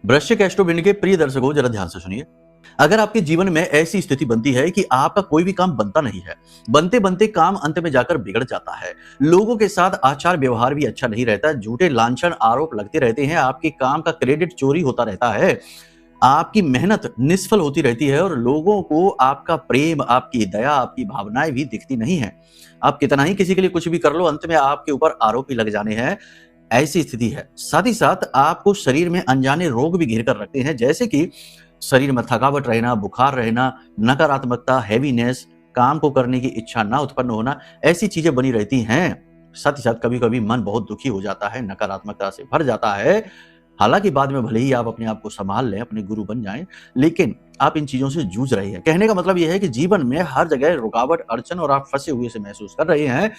वृश्चिक एस्ट्रो भिंड के प्रिय दर्शकों, जरा ध्यान से सुनिए। अगर आपके जीवन में ऐसी स्थिति बनती है कि आपका कोई भी काम बनता नहीं है, बनते बनते काम अंत में जाकर बिगड़ जाता है, लोगों के साथ आचार व्यवहार भी अच्छा नहीं रहता, झूठे लांछन आरोप लगते रहते हैं, आपके काम का क्रेडिट चोरी होता रहता है, आपकी मेहनत निष्फल होती रहती है और लोगों को आपका प्रेम, आपकी दया, आपकी भावनाएं भी दिखती नहीं है। आप कितना ही किसी के लिए कुछ भी कर लो, अंत में आपके ऊपर आरोप ही लग जाने हैं। ऐसी स्थिति है। साथ ही साथ आपको शरीर में अनजाने रोग भी घेर कर रखते हैं, जैसे कि शरीर में थकावट रहना, बुखार रहना, नकारात्मकता, हैवीनेस, काम को करने की इच्छा ना उत्पन्न होना, ऐसी चीजें बनी रहती हैं। साथ ही साथ कभी कभी मन बहुत दुखी हो जाता है, नकारात्मकता से भर जाता है। हालांकि बाद में भले ही आप अपने आप को संभाल लें, अपने गुरु बन जाएं, लेकिन आप इन चीजों से जूझ रहे हैं। कहने का मतलब यह है कि जीवन में हर जगह रुकावट, अड़चन और आप फंसे हुए से महसूस कर रहे हैं,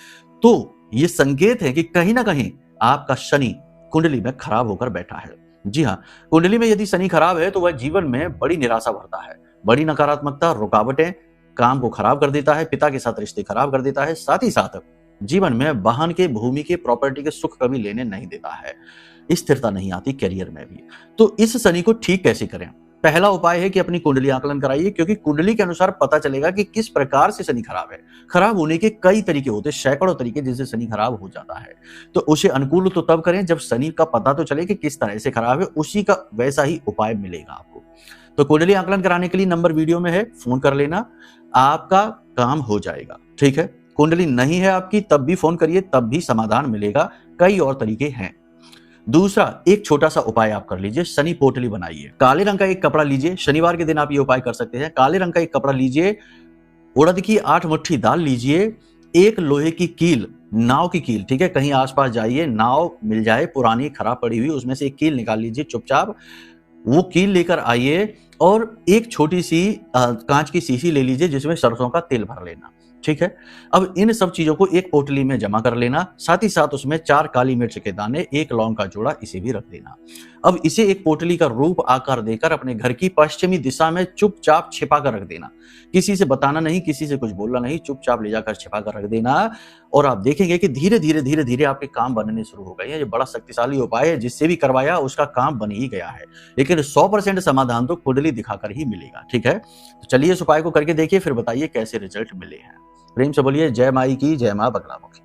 तो ये संकेत है कि कहीं ना कहीं आपका शनि कुंडली में खराब होकर बैठा है। जी हाँ, कुंडली में यदि शनि खराब है तो वह जीवन में बड़ी निराशा भरता है, बड़ी नकारात्मकता, रुकावटें, काम को खराब कर देता है, पिता के साथ रिश्ते खराब कर देता है। साथ ही साथ जीवन में वाहन के, भूमि के, प्रॉपर्टी के सुख कभी लेने नहीं देता है। स्थिरता नहीं आती करियर में भी। तो इस शनि को ठीक कैसे करें? पहला उपाय है कि अपनी कुंडली आकलन कराइए, क्योंकि कुंडली के अनुसार पता चलेगा कि किस प्रकार से शनि खराब है। खराब होने के कई तरीके होते हैं, सैकड़ों तरीके जिनसे शनि खराब हो जाता है। तो उसे अनुकूल तो तब करें जब शनि का पता तो चले कि किस तरह से खराब है, उसी का वैसा ही उपाय मिलेगा आपको। तो कुंडली आकलन कराने के लिए नंबर वीडियो में है, फोन कर लेना, आपका काम हो जाएगा। ठीक है, कुंडली नहीं है आपकी तब भी फोन करिए, तब भी समाधान मिलेगा। कई और तरीके हैं। दूसरा, एक छोटा सा उपाय आप कर लीजिए, शनि पोटली बनाइए। काले रंग का एक कपड़ा लीजिए, शनिवार के दिन आप ये उपाय कर सकते हैं। काले रंग का एक कपड़ा लीजिए, उड़द की 8 मुट्ठी दाल लीजिए, एक लोहे की कील, नाव की कील, ठीक है, कहीं आसपास जाइए, नाव मिल जाए पुरानी खराब पड़ी हुई, उसमें से एक कील निकाल लीजिए चुपचाप, वो कील लेकर आइए और एक छोटी सी कांच की शीशी ले लीजिए जिसमें सरसों का तेल भर लेना। ठीक है, अब इन सब चीजों को एक पोटली में जमा कर लेना। साथ ही साथ उसमें 4 काली मिर्च के दाने, 1 लौंग का जोड़ा, इसे भी रख देना। अब इसे एक पोटली का रूप आकार देकर अपने घर की पश्चिमी दिशा में चुपचाप छिपा कर रख देना। किसी से बताना नहीं, किसी से कुछ बोलना नहीं, चुपचाप ले जाकर छिपा कर रख देना। और आप देखेंगे कि धीरे धीरे धीरे धीरे आपके काम बनने शुरू हो गए हैं। ये बड़ा शक्तिशाली उपाय है, जिससे भी करवाया उसका काम बन ही गया है। लेकिन 100% समाधान तो कुंडली दिखाकर ही मिलेगा। ठीक है, तो चलिए इस उपाय को करके देखिए, फिर बताइए कैसे रिजल्ट मिले हैं। प्रेम से बोलिए जय माई की, जय मां बगलामुखी।